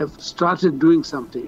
have started doing something,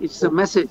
it's a message,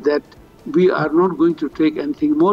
that we are not going to take anything more,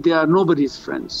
they are nobody's friends।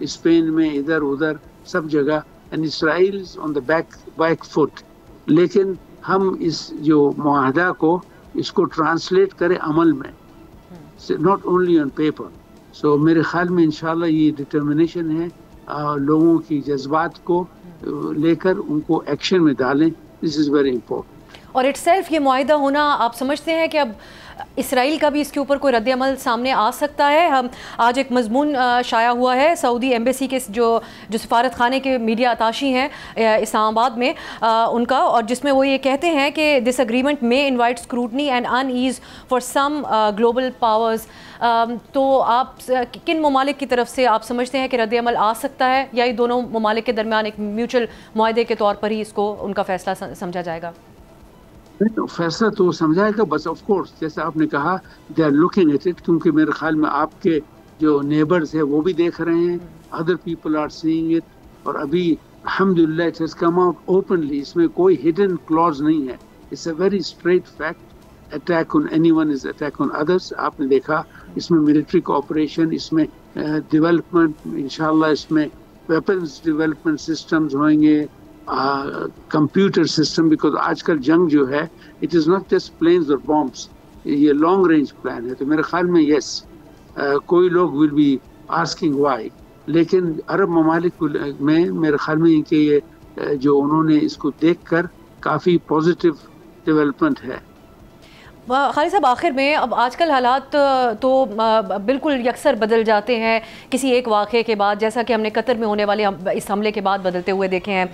Spain میں ادھر ادھر سب جگہ، and Israel on the back foot. لیکن ہم اس جو معاہدہ کو اس کو ٹرانسلیٹ کریں عمل میں، ناٹ اونلی آن پیپر. سو میرے خیال میں انشاءاللہ یہ ڈٹرمنیشن ہے، لوگوں کی جذبات کو لے کر ان کو ایکشن میں ڈالیں. دس از ویری امپورٹنٹ. اور اٹ سیلف یہ معاہدہ ہونا، آپ سمجھتے ہیں کہ اب اسرائیل کا بھی اس کے اوپر کوئی رد عمل سامنے آ سکتا ہے؟ ہم آج ایک مضمون شائع ہوا ہے سعودی ایمبیسی کے جو سفارت خانے کے میڈیا اتاشی ہیں اسلام آباد میں ان کا، اور جس میں وہ یہ کہتے ہیں کہ دس اگریمنٹ میں invite scrutiny and in as for some global powers. تو آپ کن ممالک کی طرف سے آپ سمجھتے ہیں کہ رد عمل آ سکتا ہے، یا یہ دونوں ممالک کے درمیان ایک میوچل معاہدے کے طور پر ہی اس کو ان کا فیصلہ سمجھا جائے گا؟ فیصلہ تو سمجھائے گا، بس آف کورس جیسے آپ نے کہا they are looking at it, کیونکہ میرے خیال میں آپ کے جو نیبرز ہیں وہ بھی دیکھ رہے ہیں، other people are seeing it. اور ابھی الحمدللہ it has come out openly, اس میں کوئی ہڈن کلوز نہیں ہے. It's a very straight fact. Attack on any one is attack on others. آپ نے دیکھا اس میں ملٹری کوآپریشن، اس میں ڈیولپمنٹ، انشاءاللہ اس میں ویپنز ڈیولپمنٹ سسٹمز ہوئیں گے، کمپیوٹر سسٹم، بیکاز آج کل جنگ جو ہے it is not just planes اور بامبس، یہ لانگ رینج پلان ہے. تو میرے خیال میں یس، کوئی لوگ ول بی آسکنگ وائی، لیکن عرب ممالک میں میرے خیال میں کہ یہ جو انہوں نے اس کو دیکھ کر کافی پازیٹیو ڈیولپمنٹ ہے. خالد صاحب آخر میں، اب آج کل حالات تو بالکل یکسر بدل جاتے ہیں کسی ایک واقعے کے بعد، جیسا کہ ہم نے قطر میں ہونے والے اس حملے کے بعد بدلتے ہوئے دیکھے ہیں.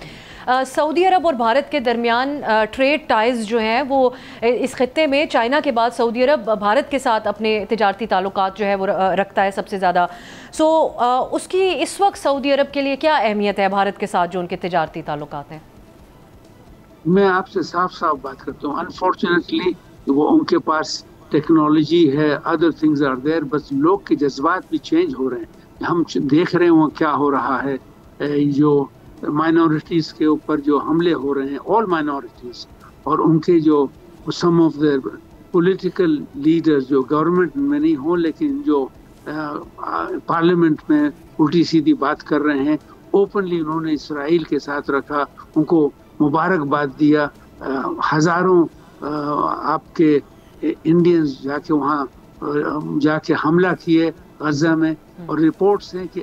سعودی عرب اور بھارت کے درمیان ٹریڈ ٹائز جو ہیں وہ اس خطے میں چائنا کے بعد سعودی عرب بھارت کے ساتھ اپنے تجارتی تعلقات جو ہے وہ رکھتا ہے سب سے زیادہ. سو اس کی اس وقت سعودی عرب کے لیے کیا اہمیت ہے بھارت کے ساتھ جو ان کے تجارتی تعلقات ہیں؟ میں آپ سے صاف صاف بات کرتا ہوں، انفارچونیٹلی وہ ان کے پاس ٹیکنالوجی ہے، ادر تھنگز آر دیر، بس لوگ کے جذبات بھی چینج ہو رہے ہیں. ہم دیکھ رہے ہیں وہ کیا ہو رہا ہے، جو مائنورٹیز کے اوپر جو حملے ہو رہے ہیں، آل مائنورٹیز، اور ان کے جو سم آف دا پولیٹیکل لیڈرز جو گورنمنٹ میں نہیں ہوں لیکن جو پارلیمنٹ میں الٹی سیدھی بات کر رہے ہیں، اوپنلی انہوں نے اسرائیل کے ساتھ رکھا، ان کو مبارکباد دیا. ہزاروں آپ کے انڈینز جا کے وہاں جا کے حملہ کیے غزہ میں، اور رپورٹس ہیں کہ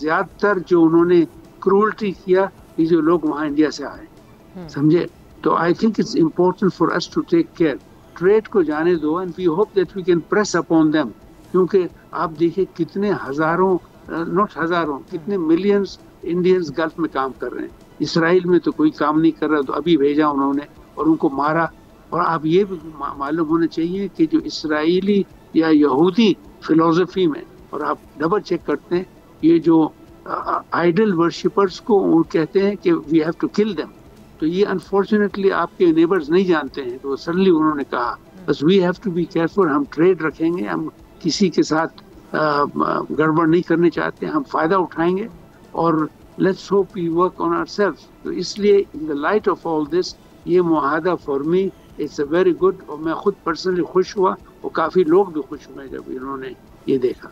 زیادہ تر جو انہوں نے کرولٹی کیا یہ جو لوگ وہاں انڈیا سے آئے، سمجھے. تو I think it's important for us to take care. Trade کو جانے دو، and we hope that we can press upon them, کیونکہ آپ دیکھیے کتنے ہزاروں، ناٹ ہزاروں، کتنے ملینز انڈینز گلف میں کام کر رہے ہیں. اسرائیل میں تو کوئی کام نہیں کر رہا، تو ابھی بھیجا انہوں نے اور ان کو مارا. اور آپ یہ بھی معلوم ہونا چاہیے کہ جو اسرائیلی یا یہودی فلسفی میں، اور آپ ڈبل چیک کرتے ہیں، یہ جو آئیڈل ورشپرز کو وہ کہتے ہیں کہ we have to kill them. تو یہ انفارچونیٹلی آپ کے نیبرز نہیں جانتے ہیں، تو سڈنلی انہوں نے کہا بس we have to be careful. ہم ٹریڈ رکھیں گے، ہم کسی کے ساتھ گڑبڑ نہیں کرنے چاہتے، ہم فائدہ اٹھائیں گے، اور let's hope we work on our self. تو اس لیے ان the light of all this یہ معاہدہ for me it's a very good. اور میں خود پرسنلی خوش ہوا، اور کافی لوگ بھی خوش ہوئے جب انہوں نے یہ دیکھا.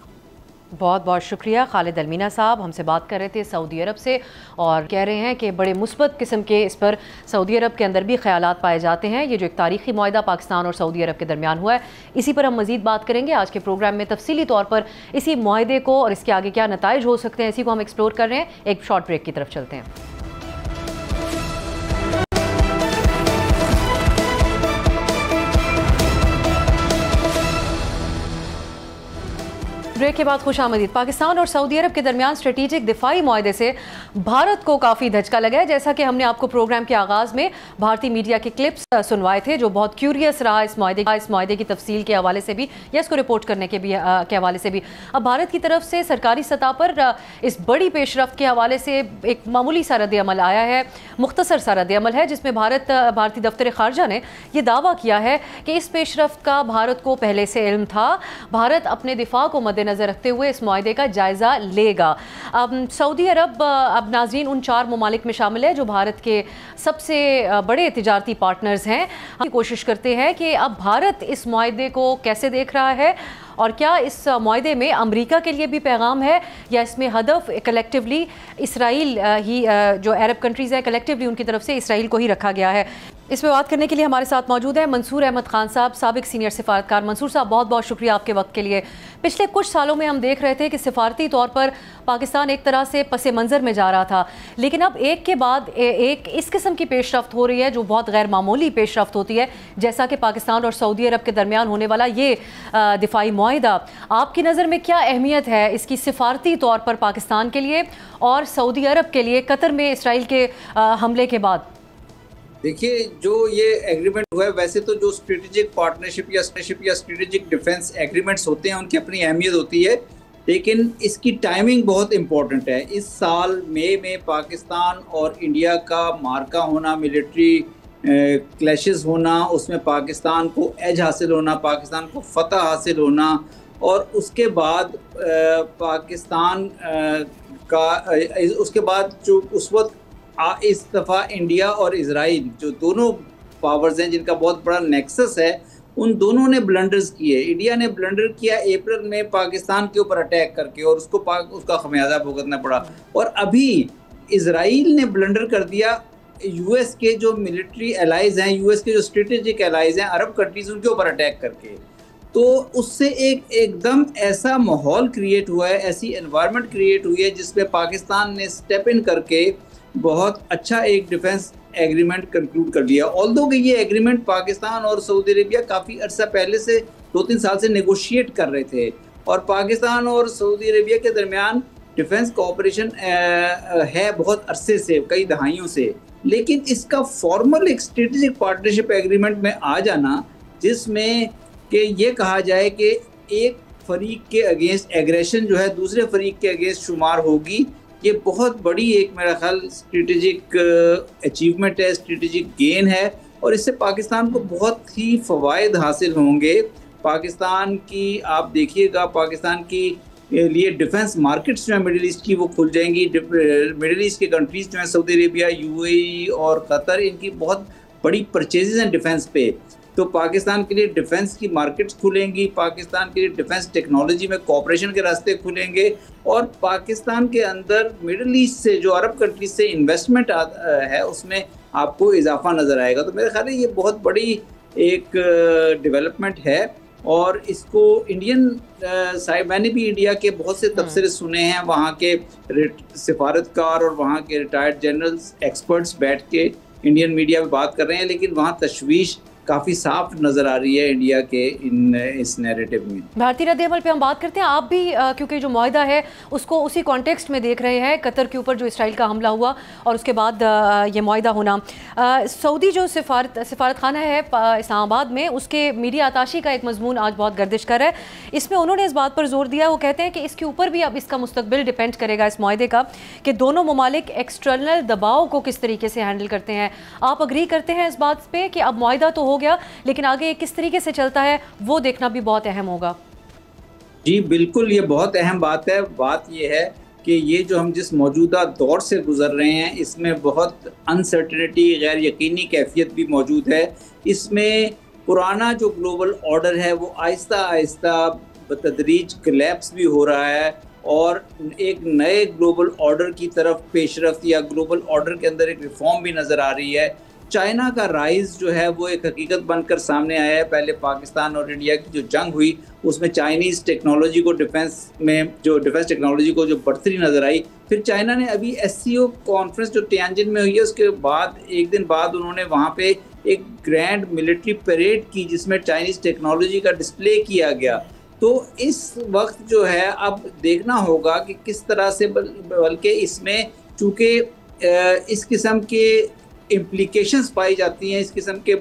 بہت بہت شکریہ. خالد المینا صاحب ہم سے بات کر رہے تھے سعودی عرب سے، اور کہہ رہے ہیں کہ بڑے مثبت قسم کے اس پر سعودی عرب کے اندر بھی خیالات پائے جاتے ہیں. یہ جو ایک تاریخی معاہدہ پاکستان اور سعودی عرب کے درمیان ہوا ہے، اسی پر ہم مزید بات کریں گے آج کے پروگرام میں. تفصیلی طور پر اسی معاہدے کو اور اس کے آگے کیا نتائج ہو سکتے ہیں، اسی کو ہم ایکسپلور کر رہے ہیں. ایک شارٹ بریک کی طرف چلتے ہیں. بریک کے بعد خوش آمدید. پاکستان اور سعودی عرب کے درمیان اسٹریٹجک دفاعی معاہدے سے بھارت کو کافی دھچکا لگا ہے. جیسا کہ ہم نے آپ کو پروگرام کے آغاز میں بھارتی میڈیا کے کلپس سنوائے تھے جو بہت کیوریس رہا اس معاہدے کی تفصیل کے حوالے سے بھی، یا اس کو رپورٹ کرنے کے حوالے سے بھی. اب بھارت کی طرف سے سرکاری سطح پر اس بڑی پیش رفت کے حوالے سے ایک معمولی سا رد عمل آیا ہے، مختصر سا رد عمل ہے، جس میں بھارتی دفتر خارجہ نے یہ دعویٰ کیا ہے کہ اس پیش رفت کا بھارت کو پہلے سے علم تھا. بھارت اپنے دفاع کو مد نظر رکھتے ہوئے اس معاہدے کا جائزہ لے گا. سعودی عرب اب اب ناظرین ان 4 ممالک میں شامل ہے جو بھارت کے سب سے بڑے تجارتی پارٹنرز ہیں. ہم کوشش کرتے ہیں کہ اب بھارت اس معاہدے کو کیسے دیکھ رہا ہے اور کیا اس معاہدے میں امریکہ کے لیے بھی پیغام ہے یا اس میں ہدف کلیکٹیولی اسرائیل ہی جو عرب کنٹریز ہیں کلیکٹیولی ان کی طرف سے اسرائیل کو ہی رکھا گیا ہے. اس پہ بات کرنے کے لیے ہمارے ساتھ موجود ہیں منصور احمد خان صاحب, سابق سینئر سفارتکار. منصور صاحب بہت بہت شکریہ آپ کے وقت کے لیے. پچھلے کچھ سالوں میں ہم دیکھ رہے تھے کہ سفارتی طور پر پاکستان ایک طرح سے پس منظر میں جا رہا تھا, لیکن اب ایک کے بعد ایک اس قسم کی پیش رفت ہو رہی ہے جو بہت غیر معمولی پیش رفت ہوتی ہے, جیسا کہ پاکستان اور سعودی عرب کے درمیان ہونے والا یہ دفاعی معاہدہ. آپ کی نظر میں کیا اہمیت ہے اس کی سفارتی طور پر پاکستان کے لیے اور سعودی عرب کے لیے قطر میں اسرائیل کے حملے کے بعد؟ دیکھیے, جو یہ ایگریمنٹ ہوا ہے, ویسے تو جو اسٹریٹجک پارٹنرشپ یا اسٹریٹجک ڈیفنس ایگریمنٹس ہوتے ہیں ان کی اپنی اہمیت ہوتی ہے, لیکن اس کی ٹائمنگ بہت امپورٹنٹ ہے. اس سال مئی میں پاکستان اور انڈیا کا مارکا ہونا, ملٹری کلیشز ہونا, اس میں پاکستان کو ایج حاصل ہونا, پاکستان کو فتح حاصل ہونا, اور اس کے بعد پاکستان کا اس کے بعد جو اس وقت اس دفعہ انڈیا اور اسرائیل جو دونوں پاورز ہیں جن کا بہت بڑا نیکسس ہے, ان دونوں نے بلنڈرز کیے. انڈیا نے بلنڈر کیا اپریل میں پاکستان کے اوپر اٹیک کر کے, اور اس کا خمیازہ بھگتنا پڑا. اور ابھی اسرائیل نے بلنڈر کر دیا یو ایس کے جو ملٹری الائز ہیں, یو ایس کے جو اسٹریٹجک الائز ہیں عرب کنٹریز, ان کے اوپر اٹیک کر کے. تو اس سے ایک دم ایسا ماحول کریٹ ہوا ہے, ایسی انوائرمنٹ کریٹ ہوئی ہے جس میں پاکستان نے سٹیپ ان کر کے بہت اچھا ایک ڈیفنس ایگریمنٹ کنکلوڈ کر لیا. آلدو کہ یہ ایگریمنٹ پاکستان اور سعودی عربیہ کافی عرصہ پہلے سے 2-3 سال سے نیگوشیٹ کر رہے تھے, اور پاکستان اور سعودی عربیہ کے درمیان ڈیفنس کوآپریشن ہے بہت عرصے سے, کئی دہائیوں سے. لیکن اس کا فارمل ایک اسٹریٹجک پارٹنرشپ ایگریمنٹ میں آ جانا, جس میں کہ یہ کہا جائے کہ ایک فریق کے اگینسٹ ایگریشن جو ہے دوسرے فریق کے اگینسٹ شمار ہوگی, یہ بہت بڑی ایک میرا خیال اسٹریٹجک اچیومنٹ ہے, اسٹریٹجک گین ہے, اور اس سے پاکستان کو بہت ہی فوائد حاصل ہوں گے. پاکستان کی آپ دیکھیے گا, پاکستان کی لیے ڈیفنس مارکیٹس جو ہیں مڈل ایسٹ کی وہ کھل جائیں گی. مڈل ایسٹ کے کنٹریز جو ہیں سعودی عربیہ, یو اے ای اور قطر, ان کی بہت بڑی پرچیزز ہیں ڈیفنس پہ. تو پاکستان کے لیے ڈیفنس کی مارکیٹس کھلیں گی, پاکستان کے لیے ڈیفنس ٹیکنالوجی میں کوآپریشن کے راستے کھلیں گے, اور پاکستان کے اندر مڈل ایسٹ سے جو عرب کنٹریز سے انویسٹمنٹ ہے اس میں آپ کو اضافہ نظر آئے گا. تو میرے خیال ہے یہ بہت بڑی ایک ڈیولپمنٹ ہے, اور اس کو انڈین سائڈ, میں نے بھی انڈیا کے بہت سے تبصرے سنے ہیں, وہاں کے سفارتکار اور وہاں کے ریٹائرڈ جنرلز ایکسپرٹس بیٹھ کے انڈین میڈیا میں بات کر رہے ہیں, لیکن وہاں تشویش کافی صاف نظر آ رہی ہے انڈیا کے اس نیریٹو میں. بھارتی رد عمل پہ ہم بات کرتے ہیں. آپ بھی کیونکہ جو معاہدہ ہے اس کو اسی کانٹیکسٹ میں دیکھ رہے ہیں, قطر کے اوپر جو اسرائیل کا حملہ ہوا اور اس کے بعد یہ معاہدہ ہونا. سعودی جو سفارت خانہ ہے اسلام آباد میں, اس کے میڈیا اتاشی کا ایک مضمون آج بہت گردش کر رہا ہے. اس میں انہوں نے اس بات پر زور دیا, وہ کہتے ہیں کہ اس کے اوپر بھی اب اس کا مستقبل ڈیپینڈ کرے گا اس معاہدے کا, کہ دونوں ممالک ایکسٹرنل دباؤ کو کس طریقے سے ہینڈل کرتے ہیں. آپ اگری کرتے ہیں اس بات پہ کہ اب معاہدہ تو ہو گیا, لیکن آگے کس طریقے سے چلتا ہے وہ دیکھنا بھی بہت اہم ہوگا؟ جی بالکل, یہ بہت اہم بات ہے. بات یہ ہے کہ یہ جو ہم جس موجودہ دور سے گزر رہے ہیں اس میں بہت انسرٹنٹی, غیر یقینی کیفیت بھی موجود ہے. اس میں پرانا جو گلوبل آرڈر ہے وہ آہستہ آہستہ بتدریج کلیپس بھی ہو رہا ہے, اور ایک نئے گلوبل آرڈر کی طرف پیش رفت یا گلوبل آرڈر کے اندر ایک ریفارم بھی نظر آ رہی ہے. چائنا کا رائز جو ہے وہ ایک حقیقت بن کر سامنے آیا ہے. پہلے پاکستان اور انڈیا کی جو جنگ ہوئی اس میں چائنیز ٹیکنالوجی کو ڈیفنس ٹیکنالوجی کو جو بڑھتری نظر آئی. پھر چائنا نے ابھی SCO کانفرنس جو تیانجن میں ہوئی ہے اس کے بعد ایک دن بعد انہوں نے وہاں پہ ایک گرینڈ ملٹری پیریڈ کی جس میں چائنیز ٹیکنالوجی کا ڈسپلے کیا گیا. تو اس وقت جو ہے اب دیکھنا ہوگا کہ کس طرح سے, بلکہ اس میں چونکہ اس قسم کے امپلیکیشنز پائی جاتی ہیں, اس قسم کے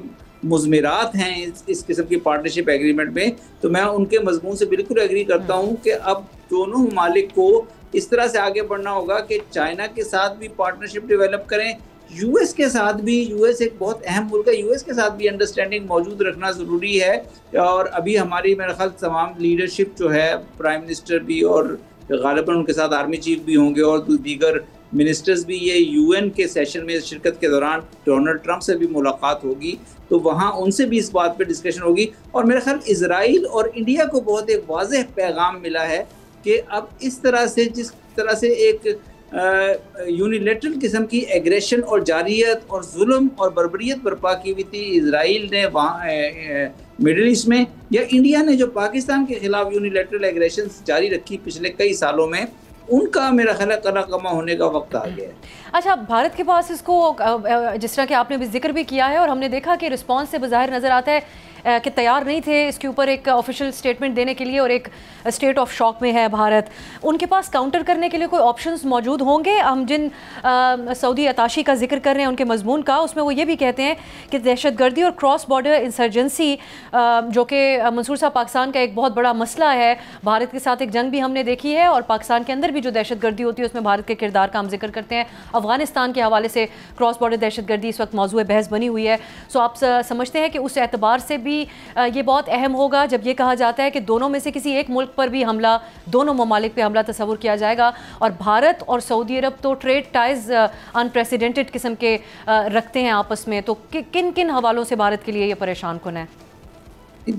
مضمرات ہیں اس قسم کی پارٹنرشپ ایگریمنٹ میں, تو میں ان کے مضمون سے بالکل ایگری کرتا ہوں کہ اب دونوں ممالک کو اس طرح سے آگے بڑھنا ہوگا کہ چائنا کے ساتھ بھی پارٹنرشپ ڈیولپ کریں, یو ایس کے ساتھ بھی, یو ایس ایک بہت اہم ملک ہے, یو ایس کے ساتھ بھی انڈرسٹینڈنگ موجود رکھنا ضروری ہے. اور ابھی ہماری میرا خیال تمام لیڈرشپ جو ہے, پرائم منسٹر بھی اور غالباً ان کے ساتھ آرمی چیف بھی ہوں گے اور دیگر منسٹرز بھی یہ UN کے سیشن میں شرکت کے دوران ڈونلڈ ٹرمپ سے بھی ملاقات ہوگی تو وہاں ان سے بھی اس بات پہ ڈسکشن ہوگی. اور میرا خیال اسرائیل اور انڈیا کو بہت ایک واضح پیغام ملا ہے کہ اب اس طرح سے جس طرح سے ایک یونیلیٹرل قسم کی ایگریشن اور جارحیت اور ظلم اور بربریت برپا کی ہوئی تھی اسرائیل نے وہاں مڈل ایسٹ میں, یا انڈیا نے جو پاکستان کے خلاف یونیلیٹرل ایگریشن جاری رکھی پچھلے کئی سالوں میں, ان کا میرا خیال ہے قلع کما ہونے کا وقت آ گیا ہے. اچھا, بھارت کے پاس اس کو جس طرح کہ آپ نے بھی ذکر بھی کیا ہے اور ہم نے دیکھا کہ رسپانس سے بظاہر نظر آتا ہے کہ تیار نہیں تھے اس کے اوپر ایک آفیشیل سٹیٹمنٹ دینے کے لیے, اور ایک اسٹیٹ آف شاک میں ہے بھارت. ان کے پاس کاؤنٹر کرنے کے لیے کوئی آپشنز موجود ہوں گے؟ ہم جن سعودی عطاشی کا ذکر کر رہے ہیں ان کے مضمون کا, اس میں وہ یہ بھی کہتے ہیں کہ دہشت گردی اور کراس بارڈر انسرجنسی جو کہ منصور صاحب پاکستان کا ایک بہت بڑا مسئلہ ہے, بھارت کے ساتھ ایک جنگ بھی ہم نے دیکھی ہے, اور پاکستان کے اندر بھی جو دہشت گردی ہوتی ہے اس میں بھارت کے کردار کا ہم ذکر کرتے ہیں. افغانستان کے حوالے سے کراس بارڈر دہشت گردی اس وقت موضوع بحث بنی ہوئی ہے. سو آپ سمجھتے ہیں کہ اس اعتبار سے بھی یہ بہت اہم ہوگا جب یہ کہا جاتا ہے کہ دونوں میں سے کسی ایک ملک پر بھی حملہ, دونوں ممالک پہ حملہ تصور کیا جائے گا, اور بھارت اور سعودی عرب تو ٹریڈ ٹائز انپریسیڈنٹڈ قسم کے رکھتے ہیں آپس میں, تو کن کن حوالوں سے بھارت کے لیے یہ پریشان کن ہے؟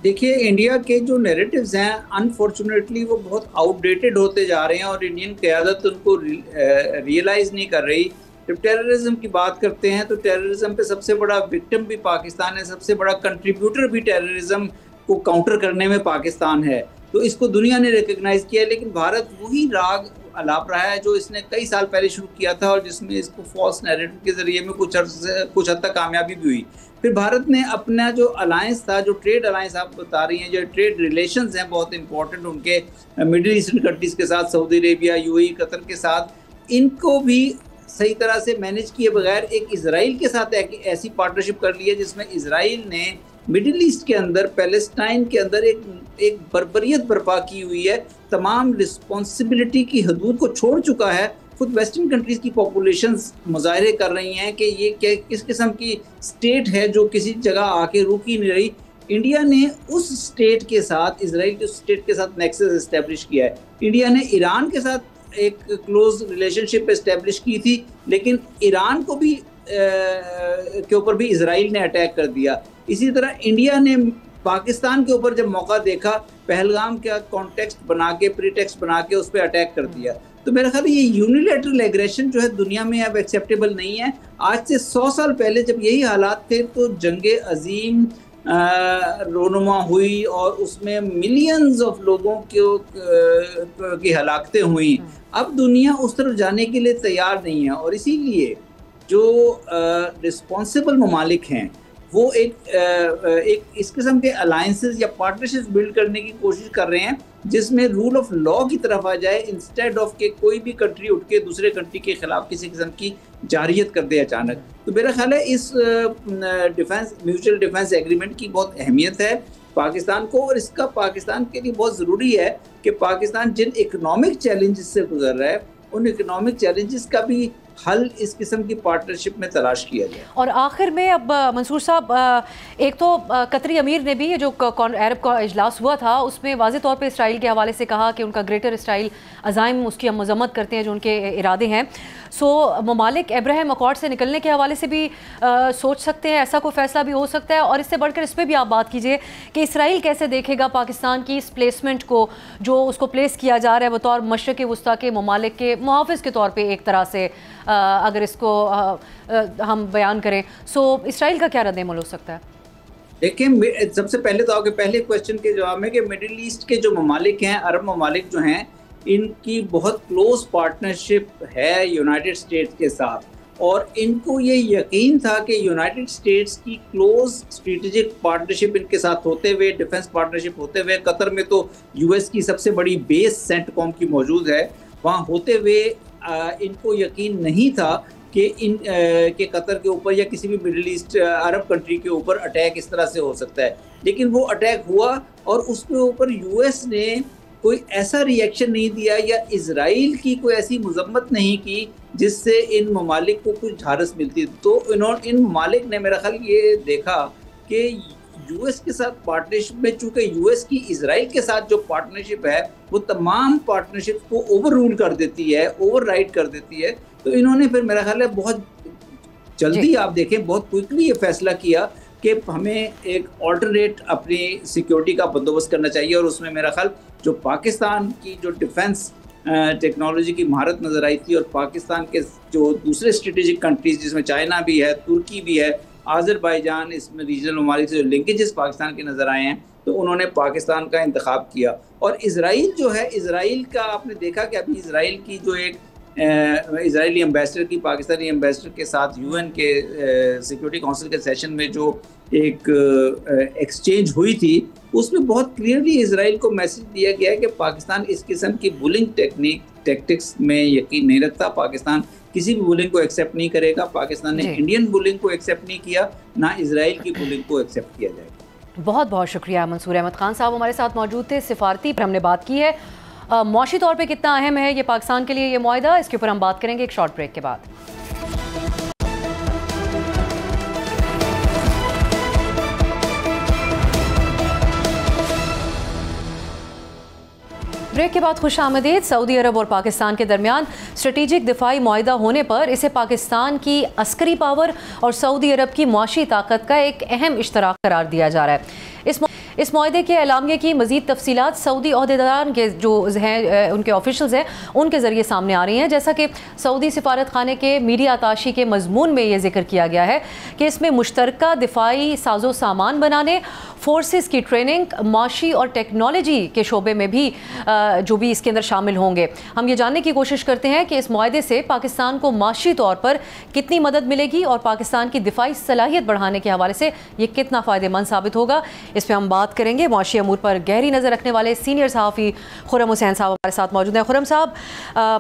دیکھیے, انڈیا کے جو نیریٹیوز ہیں انفارچونیٹلی وہ بہت آؤٹ ڈیٹڈ ہوتے جا رہے ہیں, اور انڈین قیادت ان کو ریئلائز نہیں کر رہی. جب ٹیررزم کی بات کرتے ہیں تو ٹیررزم پہ سب سے بڑا وکٹم بھی پاکستان ہے, سب سے بڑا کنٹریبیوٹر بھی ٹیررزم کو کاؤنٹر کرنے میں پاکستان ہے, تو اس کو دنیا نے ریکگنائز کیا ہے. لیکن بھارت وہی راگ الاپ رہا ہے جو اس نے کئی سال پہلے شروع کیا تھا, اور جس میں اس کو فالس نیریٹو کے ذریعے میں کچھ حد تک کامیابی بھی ہوئی. پھر بھارت نے اپنا جو الائنس تھا, جو ٹریڈ الائنس آپ بتا رہی ہیں, جو ٹریڈ ریلیشنز ہیں بہت امپورٹنٹ ان کے مڈل ایسٹرن کنٹریز کے ساتھ, سعودی عربیہ, UAE, قطر کے ساتھ, ان کو بھی صحیح طرح سے مینیج کیے بغیر ایک اسرائیل کے ساتھ ایسی پارٹنرشپ کر لی ہے جس میں اسرائیل نے مڈل ایسٹ کے اندر, پیلسٹائن کے اندر ایک بربریت برپا کی ہوئی ہے, تمام رسپانسبلٹی کی حدود کو چھوڑ چکا ہے. خود ویسٹرن کنٹریز کی پاپولیشنز مظاہرے کر رہی ہیں کہ یہ کس قسم کی اسٹیٹ ہے جو کسی جگہ آ کے رک ہی نہیں رہی. انڈیا نے اس اسٹیٹ کے ساتھ, اسرائیل کے اسٹیٹ کے ساتھ نیکسس اسٹیبلش کیا ہے. انڈیا نے ایران کے ساتھ ایک کلوز ریلیشن شپ اسٹیبلش کی تھی, لیکن ایران کو بھی کے اوپر بھی اسرائیل نے اٹیک کر دیا. اسی طرح انڈیا نے پاکستان کے اوپر جب موقع دیکھا, پہلگام کا کانٹیکسٹ بنا کے, پریٹیکسٹ بنا کے اس پہ اٹیک کر دیا. تو میرا خیال یہ یونیلیٹرل ایگریشن جو ہے دنیا میں اب ایکسیپٹیبل نہیں ہے. آج سے 100 سال پہلے جب یہی حالات تھے تو جنگ عظیم رونما ہوئی, اور اس میں ملینز آف لوگوں کی ہلاکتیں ہوئیں. اب دنیا اس طرف جانے کے لیے تیار نہیں ہے, اور اسی لیے جو رسپانسبل ممالک ہیں وہ ایک اس قسم کے الائنسز یا پارٹنرشپس بلڈ کرنے کی کوشش کر رہے ہیں جس میں رول آف لا کی طرف آ جائے, انسٹیڈ آف کہ کوئی بھی کنٹری اٹھ کے دوسرے کنٹری کے خلاف کسی قسم کی جارحیت کر دے اچانک. تو میرا خیال ہے اس میوچل ڈیفنس ایگریمنٹ کی بہت اہمیت ہے پاکستان کو, اور اس کا پاکستان کے لیے بہت ضروری ہے کہ پاکستان جن اکنامک چیلنجز سے گزر رہا ہے ان اکنامک چیلنجز کا بھی حل اس قسم کی پارٹنرشپ میں تلاش کیا جائے. اور آخر میں اب منصور صاحب, ایک تو قطری امیر نے بھی جو عرب کا اجلاس ہوا تھا اس میں واضح طور پہ اسرائیل کے حوالے سے کہا کہ ان کا گریٹر اسرائیل عزائم اس کی ہم مذمت کرتے ہیں جو ان کے ارادے ہیں. سو ممالک ابراہیم اکارڈ سے نکلنے کے حوالے سے بھی سوچ سکتے ہیں, ایسا کوئی فیصلہ بھی ہو سکتا ہے. اور اس سے بڑھ کر اس پہ بھی آپ بات کیجئے کہ اسرائیل کیسے دیکھے گا پاکستان کی اس پلیسمنٹ کو جو اس کو پلیس کیا جا رہا ہے بطور مشرق وسطیٰ کے ممالک کے محافظ کے طور پہ ایک طرح سے, اگر اس کو ہم بیان کریں. سو اسرائیل کا کیا رد عمل ہو سکتا ہے؟ دیکھیں, سب سے پہلے تو آپ کے پہلے کویسچن کے جواب میں کہ مڈل ایسٹ کے جو ممالک ہیں, عرب ممالک جو ہیں, ان کی بہت کلوز پارٹنرشپ ہے یونائٹڈ اسٹیٹس کے ساتھ, اور ان کو یہ یقین تھا کہ یونائٹڈ اسٹیٹس کی کلوز اسٹریٹجک پارٹنرشپ ان کے ساتھ ہوتے ہوئے, ڈیفنس پارٹنرشپ ہوتے ہوئے, قطر میں تو US کی سب سے بڑی بیس سینٹ کام کی موجود ہے, وہاں ہوتے ہوئے ان کو یقین نہیں تھا کہ قطر کے اوپر یا کسی بھی مڈل ایسٹ عرب کنٹری کے اوپر اٹیک اس طرح سے ہو سکتا ہے. لیکن وہ اٹیک ہوا, اور اس کے اوپر US نے کوئی ایسا ریئیکشن نہیں دیا یا اسرائیل کی کوئی ایسی مذمت نہیں کی جس سے ان ممالک کو کچھ ڈھارس ملتی. تو ان ممالک نے میرا خیال یہ دیکھا کہ US کے ساتھ پارٹنرشپ میں, چونکہ US کی اسرائیل کے ساتھ جو پارٹنرشپ ہے وہ تمام پارٹنرشپ کو اوور رول کر دیتی ہے, اوور رائڈ کر دیتی ہے, تو انہوں نے پھر میرا خیال ہے بہت جلدی آپ دیکھیں بہت کوئکلی یہ فیصلہ کیا کہ ہمیں ایک آلٹرنیٹ اپنی سیکیورٹی کا بندوبست کرنا چاہیے، اور اس میں میرا خیال جو پاکستان کی جو ڈیفنس ٹیکنالوجی کی مہارت نظر آئی تھی، اور پاکستان کے جو دوسرے اسٹریٹجک کنٹریز جس میں چائنا بھی ہے، ترکی بھی ہے، آذربائیجان، اس میں ریجنل ممالک سے جو لنکیجز پاکستان کے نظر آئے ہیں، تو انہوں نے پاکستان کا انتخاب کیا۔ اور اسرائیل جو ہے، اسرائیل کا آپ نے دیکھا کہ ابھی اسرائیل کی جو ایک اسرائیلی امبیسڈر کی پاکستانی امبیسڈر کے ساتھ یو این کے سیکیورٹی کونسل کے سیشن میں جو ایک ایکسچینج ہوئی تھی، اس میں بہت کلیئرلی اسرائیل کو میسج دیا گیا ہے کہ پاکستان اس قسم کی بولنگ ٹیکٹکس میں یقین نہیں رکھتا، پاکستان کسی بھی بولنگ کو ایکسیپٹ نہیں کرے گا۔ پاکستان نے انڈین بولنگ کو ایکسیپٹ نہیں کیا، نہ اسرائیل کی بولنگ کو ایکسیپٹ کیا جائے گا۔ بہت بہت شکریہ منصور احمد خان صاحب، ہمارے ساتھ موجود تھے۔ سفارتی پر ہم نے بات کی ہے، معاشی طور پہ کتنا اہم ہے یہ پاکستان کے لیے یہ معاہدہ، اس کے اوپر ہم بات کریں گے ایک شارٹ بریک کے بعد۔ بریک کے بعد خوش آمدید۔ سعودی عرب اور پاکستان کے درمیان اسٹریٹجک دفاعی معاہدہ ہونے پر اسے پاکستان کی عسکری پاور اور سعودی عرب کی معاشی طاقت کا ایک اہم اشتراک قرار دیا جا رہا ہے۔ اس معاہدے کے اعلامیے کی مزید تفصیلات سعودی عہدیداران کے جو ہیں ان کے آفیشلز ہیں ان کے ذریعے سامنے آ رہی ہیں، جیسا کہ سعودی سفارت خانے کے میڈیا اتاشی کے مضمون میں یہ ذکر کیا گیا ہے کہ اس میں مشترکہ دفاعی ساز و سامان بنانے، فورسز کی ٹریننگ، معاشی اور ٹیکنالوجی کے شعبے میں بھی جو بھی اس کے اندر شامل ہوں گے۔ ہم یہ جاننے کی کوشش کرتے ہیں کہ اس معاہدے سے پاکستان کو معاشی طور پر کتنی مدد ملے گی اور پاکستان کی دفاعی صلاحیت بڑھانے کے حوالے سے یہ کتنا فائدہ مند ثابت ہوگا۔ اس پہ ہم بات کریں گے۔ معاشی امور پر گہری نظر رکھنے والے سینئر صحافی خرم حسین صاحب ہمارے ساتھ موجود ہیں۔ خرم صاحب،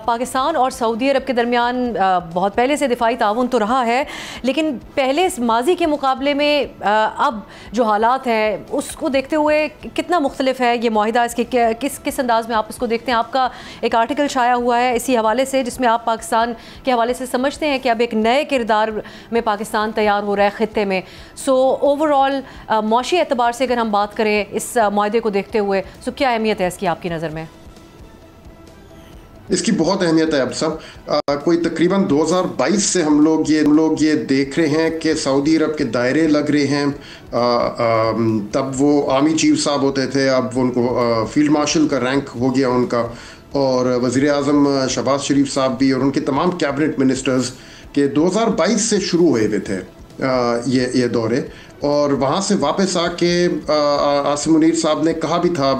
پاکستان اور سعودی عرب کے درمیان بہت پہلے سے دفاعی تعاون تو رہا ہے، لیکن پہلے ماضی کے مقابلے میں اب جو حالات ہیں اس کو دیکھتے ہوئے کتنا مختلف ہے یہ معاہدہ، اس کے کس انداز میں آپ اس کو دیکھتے ہیں؟ آپ کا ایک آرٹیکل شائع ہوا ہے اسی حوالے سے جس میں آپ پاکستان کے حوالے سے سمجھتے ہیں کہ اب ایک نئے کردار میں پاکستان تیار ہو رہا ہے خطے میں۔ سو اوور آل معاشی اعتبار سے اگر ہم بات کریں اس معاہدے کو دیکھتے ہوئے، سو کیا اہمیت ہے اس کی آپ کی نظر میں؟ اس کی بہت اہمیت ہے۔ اب کوئی تقریباً 2022 سے ہم لوگ یہ دیکھ رہے ہیں کہ سعودی عرب کے دائرے لگ رہے ہیں۔ تب وہ آرمی چیف صاحب ہوتے تھے، اب ان کو فیلڈ مارشل کا رینک ہو گیا ان کا، اور وزیر اعظم شہباز شریف صاحب بھی اور ان کے تمام کیبنٹ منسٹرز کے 2022 سے شروع ہوئے ہوئے تھے یہ دورے، اور وہاں سے واپس آ کے عاصم منیر صاحب نے کہا بھی تھا،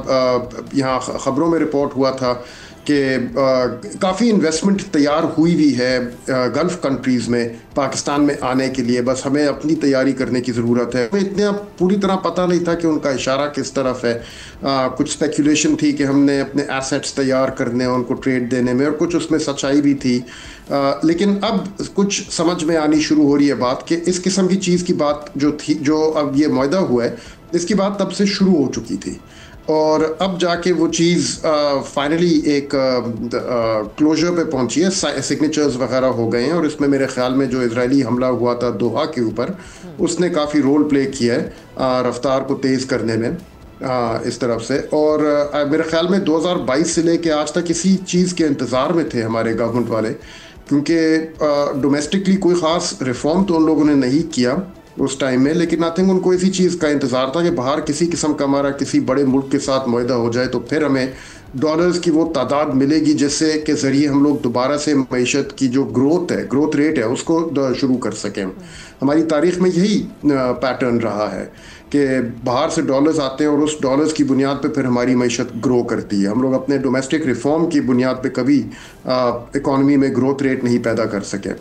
یہاں خبروں میں رپورٹ ہوا تھا کہ کافی انویسٹمنٹ تیار ہوئی ہے گلف کنٹریز میں پاکستان میں آنے کے لیے، بس ہمیں اپنی تیاری کرنے کی ضرورت ہے۔ ہمیں اتنا پوری طرح پتہ نہیں تھا کہ ان کا اشارہ کس طرف ہے۔ کچھ اسپیکولیشن تھی کہ ہم نے اپنے ایسیٹس تیار کرنے ان کو ٹریڈ دینے میں، اور کچھ اس میں سچائی بھی تھی، لیکن اب کچھ سمجھ میں آنی شروع ہو رہی ہے بات کہ اس قسم کی چیز کی بات جو تھی، جو اب یہ معاہدہ ہوا ہے، اس کی بات تب سے شروع ہو چکی تھی، اور اب جا کے وہ چیز فائنلی ایک کلوجر پہ پہنچی ہے، سگنیچرز وغیرہ ہو گئے ہیں، اور اس میں میرے خیال میں جو اسرائیلی حملہ ہوا تھا دوحہ کے اوپر، اس نے کافی رول پلے کیا ہے رفتار کو تیز کرنے میں اس طرف سے۔ اور میرے خیال میں 2022 سے لے کے آج تک اسی چیز کے انتظار میں تھے ہمارے گورنمنٹ والے، کیونکہ ڈومیسٹکلی کوئی خاص ریفارم تو ان لوگوں نے نہیں کیا اس ٹائم میں، لیکن آئی تھنک ان کو اسی چیز کا انتظار تھا کہ باہر کسی قسم کا ہمارا کسی بڑے ملک کے ساتھ معاہدہ ہو جائے تو پھر ہمیں ڈالرز کی وہ تعداد ملے گی جس سے کے ذریعے ہم لوگ دوبارہ سے معیشت کی جو گروتھ ریٹ ہے اس کو شروع کر سکیں۔ ہماری تاریخ میں یہی پیٹرن رہا ہے کہ باہر سے ڈالرز آتے ہیں اور اس ڈالرز کی بنیاد پہ پھر ہماری معیشت گرو کرتی ہے۔ ہم لوگ اپنے ڈومیسٹک ریفارم کی بنیاد پہ کبھی اکانومی میں گروتھ ریٹ نہیں پیدا کر سکے،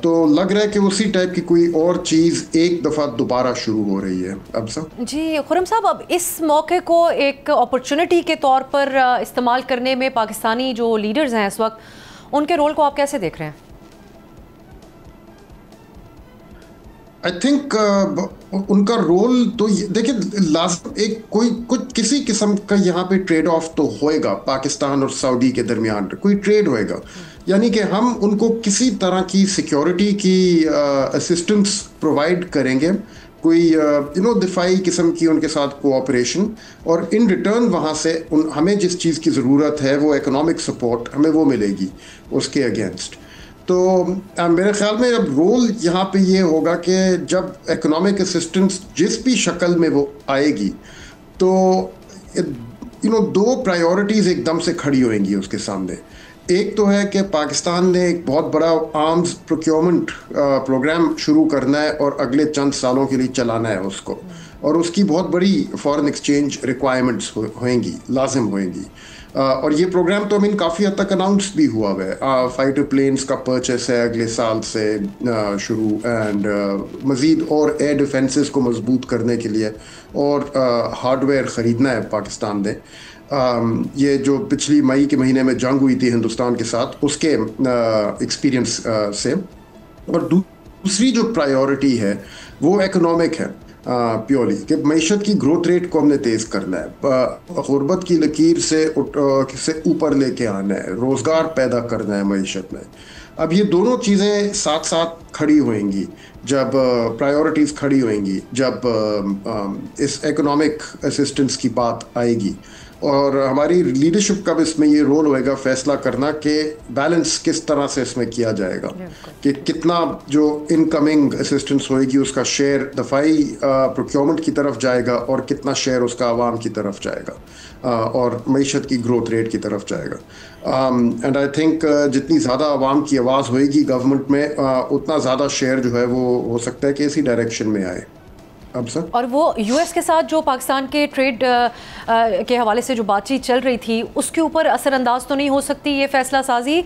تو لگ رہا ہے کہ اسی ٹائپ کی کوئی اور چیز ایک دفعہ دوبارہ شروع ہو رہی ہے اب سب۔ جی خرم صاحب، اب اس موقع کو ایک اپرچونٹی کے طور پر استعمال کرنے میں پاکستانی جو لیڈرز ہیں اس وقت، ان کے رول کو آپ کیسے دیکھ رہے ہیں؟ آئی تھنک ان کا رول تو دیکھیں لازم کسی قسم کا یہاں پہ ٹریڈ آف تو ہوئے گا پاکستان اور سعودی کے درمیان، کوئی ٹریڈ ہوئے گا، یعنی کہ ہم ان کو کسی طرح کی سیکیورٹی کی اسسٹنس پرووائڈ کریں گے، کوئی دفاعی قسم کی ان کے ساتھ کوآپریشن، اور ان ریٹرن وہاں سے ہمیں جس چیز کی ضرورت ہے وہ اکنامک سپورٹ ہمیں وہ ملے گی اس کے اگینسٹ۔ تو میرے خیال میں اب رول یہاں پہ یہ ہوگا کہ جب اکنامک اسسٹنس جس بھی شکل میں وہ آئے گی تو دو پرائیورٹیز ایک دم سے کھڑی ہوئیں گی اس کے سامنے. ایک تو ہے کہ پاکستان نے ایک بہت بڑا آرمز پروکیورمنٹ پروگرام شروع کرنا ہے اور اگلے چند سالوں کے لیے چلانا ہے اس کو, اور اس کی بہت بڑی فارن ایکسچینج ریکوائرمنٹس ہوئیں گی, لازم ہوئیں گی. اور یہ پروگرام تو کافی حد تک اناؤنس بھی ہوا ہے. فائٹر پلینز کا پرچیس ہے اگلے سال سے شروع, اینڈ مزید اور ایئر ڈیفینسز کو مضبوط کرنے کے لیے اور ہارڈ ویئر خریدنا ہے پاکستان نے. یہ جو پچھلی مئی کے مہینے میں جنگ ہوئی تھی ہندوستان کے ساتھ, اس کے ایکسپیرئنس سے. اور دوسری جو پرائیورٹی ہے وہ اکنامک ہے پیورلی, کہ معیشت کی گروتھ ریٹ کو ہم نے تیز کرنا ہے, غربت کی لکیر سے اوپر لے کے آنا ہے, روزگار پیدا کرنا ہے معیشت میں. اب یہ دونوں چیزیں ساتھ ساتھ کھڑی ہوئیں گی جب پرائیورٹیز کھڑی ہوئیں گی, جب اس اکنامک اسسٹنس کی بات آئے گی. اور ہماری لیڈرشپ کا بھی اس میں یہ رول ہوئے گا فیصلہ کرنا کہ بیلنس کس طرح سے اس میں کیا جائے گا, کہ کتنا جو انکمنگ اسسٹنس ہوئے گی اس کا شیئر دفاعی پروکیورمنٹ کی طرف جائے گا اور کتنا شیئر اس کا عوام کی طرف جائے گا اور معیشت کی گروتھ ریٹ کی طرف جائے گا. اینڈ آئی تھنک جتنی زیادہ عوام کی آواز ہوئے گی گورنمنٹ میں اتنا زیادہ شیئر جو ہے وہ ہو سکتا ہے کہ اسی ڈائریکشن میں آئے. اور وہ یو ایس کے ساتھ جو پاکستان کے ٹریڈ کے حوالے سے جو بات چیت چل رہی تھی اس کے اوپر اثر انداز تو نہیں ہو سکتی یہ فیصلہ سازی,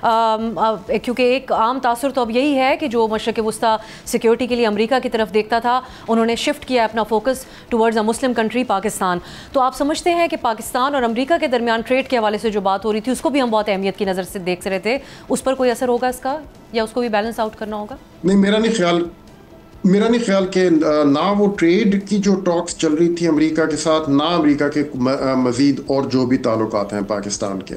کیونکہ ایک عام تاثر تو اب یہی ہے کہ جو مشرق وسطیٰ سیکیورٹی کے لیے امریکہ کی طرف دیکھتا تھا انہوں نے شفٹ کیا اپنا focus towards a Muslim country Pakistan. تو آپ سمجھتے ہیں کہ پاکستان اور امریکہ کے درمیان ٹریڈ کے حوالے سے جو بات ہو رہی تھی اس کو بھی ہم بہت اہمیت کی نظر سے دیکھ رہے تھے, اس پر کوئی اثر ہوگا اس کا, یا اس کو بھی بیلنس آؤٹ کرنا ہوگا؟ نہیں, میرا نہیں خیال کہ نہ وہ ٹریڈ کی جو ٹاکس چل رہی تھی امریکہ کے ساتھ, نہ امریکہ کے مزید اور جو بھی تعلقات ہیں پاکستان کے,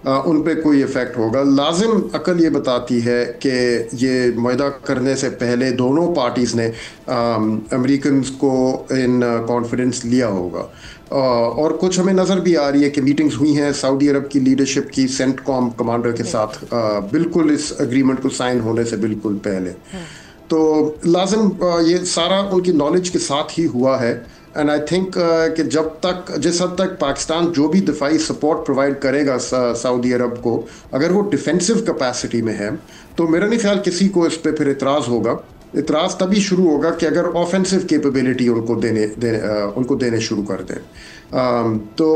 ان پہ کوئی ایفیکٹ ہوگا. لازم عقل یہ بتاتی ہے کہ یہ معاہدہ کرنے سے پہلے دونوں پارٹیز نے امریکنز کو ان کانفیڈنس لیا ہوگا. اور کچھ ہمیں نظر بھی آ رہی ہے کہ میٹنگز ہوئی ہیں سعودی عرب کی لیڈرشپ کی سینٹ کام کمانڈر کے ساتھ بالکل اس اگریمنٹ کو سائن ہونے سے بالکل پہلے. تو لازم یہ سارا ان کی نالج کے ساتھ ہی ہوا ہے. اینڈ آئی تھنک کہ جس حد تک پاکستان جو بھی دفاعی سپورٹ پرووائڈ کرے گا سعودی عرب کو, اگر وہ ڈیفینسو کیپیسٹی میں ہے تو میرا نہیں خیال کسی کو اس پہ پھر اعتراض ہوگا. اعتراض تبھی شروع ہوگا کہ اگر آفینسو کیپیبلٹی ان کو دینے شروع کر دیں. تو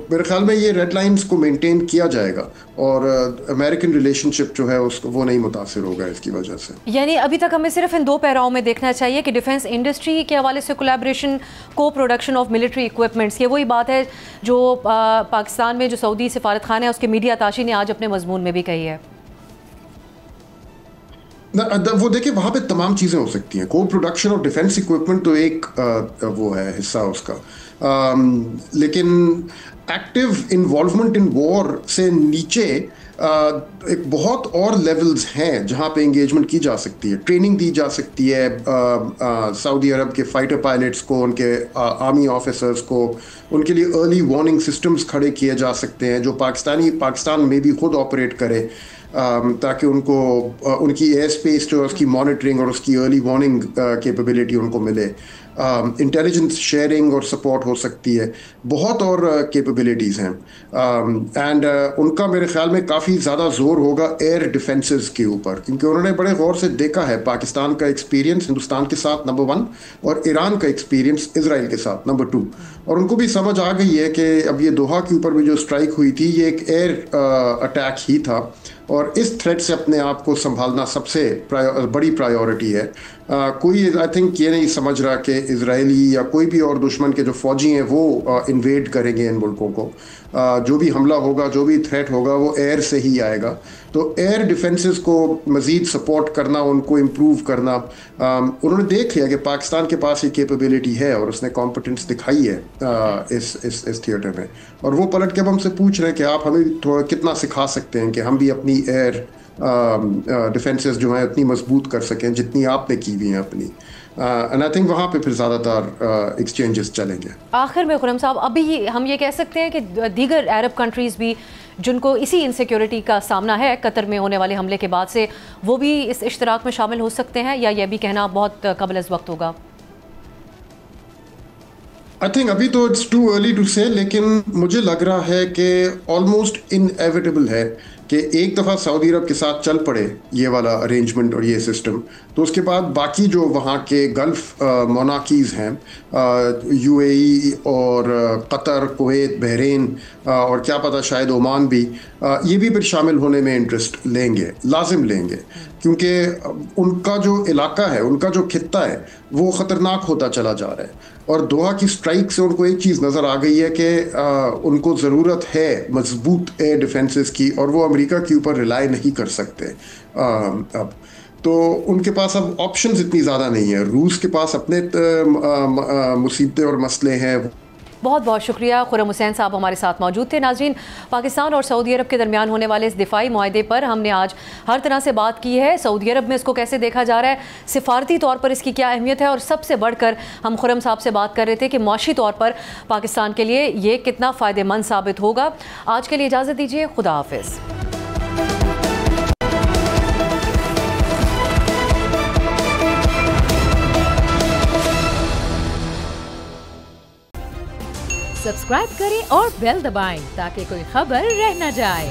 میرے خیال میں یہ ریڈ لائنز کو مینٹین کیا جائے گا اور امریکن ریلیشن شپ جو ہے اس کو وہ نہیں متاثر ہوگا اس کی وجہ سے. یعنی ابھی تک ہمیں صرف ان دو پیراؤں میں دیکھنا چاہیے کہ ڈیفینس انڈسٹری کے حوالے سے کولیبریشن, کو پروڈکشن آف ملٹری اکوپمنٹس, یہ وہی بات ہے جو پاکستان میں جو سعودی سفارت خانہ ہے اس کے میڈیا اتاشی نے آج اپنے مضمون میں بھی کہی ہے. وہ دیکھیں وہاں پہ تمام چیزیں ہو سکتی ہیں. کو پروڈکشن اور ڈیفینس اکوپمنٹ تو ایک وہ ہے حصہ اس کا, لیکن ایکٹیو انوالومنٹ ان وار سے نیچے ایک بہت اور لیولز ہیں جہاں پہ انگیجمنٹ کی جا سکتی ہے. ٹریننگ دی جا سکتی ہے سعودی عرب کے فائٹر پائلٹس کو, ان کے آرمی آفیسرز کو, ان کے لیے ارلی وارننگ سسٹمز کھڑے کیے جا سکتے ہیں جو پاکستان میں بھی خود آپریٹ کرے, تاکہ ان کی ایئر اسپیس جو اس کی مانیٹرنگ اور اس کی ارلی وارننگ کیپیبلٹی ان کو ملے. انٹیلیجنس شیئرنگ اور سپورٹ ہو سکتی ہے. بہت اور کیپیبلٹیز ہیں اینڈ ان کا میرے خیال میں کافی زیادہ زور ہوگا ایئر ڈیفینسز کے اوپر, کیونکہ انہوں نے بڑے غور سے دیکھا ہے پاکستان کا ایکسپیرینس ہندوستان کے ساتھ نمبر 1 اور ایران کا ایکسپیرینس اسرائیل کے ساتھ نمبر 2, اور ان کو بھی سمجھ آ گئی ہے کہ اب یہ دوحہ کے اوپر بھی جو اسٹرائک ہوئی تھی یہ ایک ایئر اٹیک ہی تھا, اور اس تھریٹ سے اپنے آپ کو سنبھالنا سب سے بڑی پرائیورٹی ہے. کوئی آئی تھنک یہ نہیں سمجھ رہا کہ اسرائیلی یا کوئی بھی اور دشمن کے جو فوجی ہیں وہ انویڈ کریں گے ان ملکوں کو. جو بھی حملہ ہوگا, جو بھی تھریٹ ہوگا وہ ایئر سے ہی آئے گا. تو ایئر ڈیفینسز کو مزید سپورٹ کرنا, ان کو امپروو کرنا, انہوں نے دیکھ لیا کہ پاکستان کے پاس یہ کیپیبلٹی ہے اور اس نے کمپٹنس دکھائی ہے اس تھیٹر میں, اور وہ پلٹ کے اب ہم سے پوچھ رہے ہیں کہ آپ ہمیں تھوڑا کتنا سکھا سکتے ہیں کہ ہم بھی اپنی ایئر ڈیفینسز جو ہیں اتنی مضبوط کر سکیں جتنی آپ نے کی ہوئی ہیں اپنی. اینڈ آئی تھنک وہاں پہ پھر زیادہ تر ایکسچینجز چلیں گے. آخر میں خرم صاحب, ابھی ہم یہ کہہ سکتے ہیں کہ دیگر عرب کنٹریز بھی جن کو اسی انسیکیورٹی کا سامنا ہے قطر میں ہونے والے حملے کے بعد سے، وہ بھی اس اشتراک میں شامل ہو سکتے ہیں، یا یہ بھی کہنا بہت قبل از وقت ہوگا؟ I think ابھی تو it's too early to say، لیکن مجھے لگ رہا ہے کہ almost inevitable ہے کہ ایک دفعہ سعودی عرب کے ساتھ چل پڑے یہ والا ارینجمنٹ اور یہ سسٹم، تو اس کے بعد باقی جو وہاں کے گلف مونارکیز ہیں، یو اے ای اور قطر، کویت، بحرین اور کیا پتہ شاید عمان بھی، یہ بھی پھر شامل ہونے میں انٹرسٹ لیں گے، لازم لیں گے، کیونکہ ان کا جو علاقہ ہے، ان کا جو خطہ ہے وہ خطرناک ہوتا چلا جا رہا ہے، اور دوحہ کی سٹرائک سے ان کو ایک چیز نظر آ گئی ہے کہ ان کو ضرورت ہے مضبوط ایئر ڈیفنسز کی، اور وہ امریکہ کے اوپر ریلائی نہیں کر سکتے اب، تو ان کے پاس اب آپشنز اتنی زیادہ نہیں ہیں، روس کے پاس اپنے مصیبتیں اور مسئلے ہیں۔ بہت بہت شکریہ، خرم حسین صاحب ہمارے ساتھ موجود تھے۔ ناظرین، پاکستان اور سعودی عرب کے درمیان ہونے والے اس دفاعی معاہدے پر ہم نے آج ہر طرح سے بات کی ہے۔ سعودی عرب میں اس کو کیسے دیکھا جا رہا ہے، سفارتی طور پر اس کی کیا اہمیت ہے، اور سب سے بڑھ کر ہم خرم صاحب سے بات کر رہے تھے کہ معاشی طور پر پاکستان کے لیے یہ کتنا فائدہ مند ثابت ہوگا۔ آج کے لیے اجازت دیجیے، خدا حافظ۔ سبسکرائب کریں اور بیل دبائیں تاکہ کوئی خبر رہ نہ جائے۔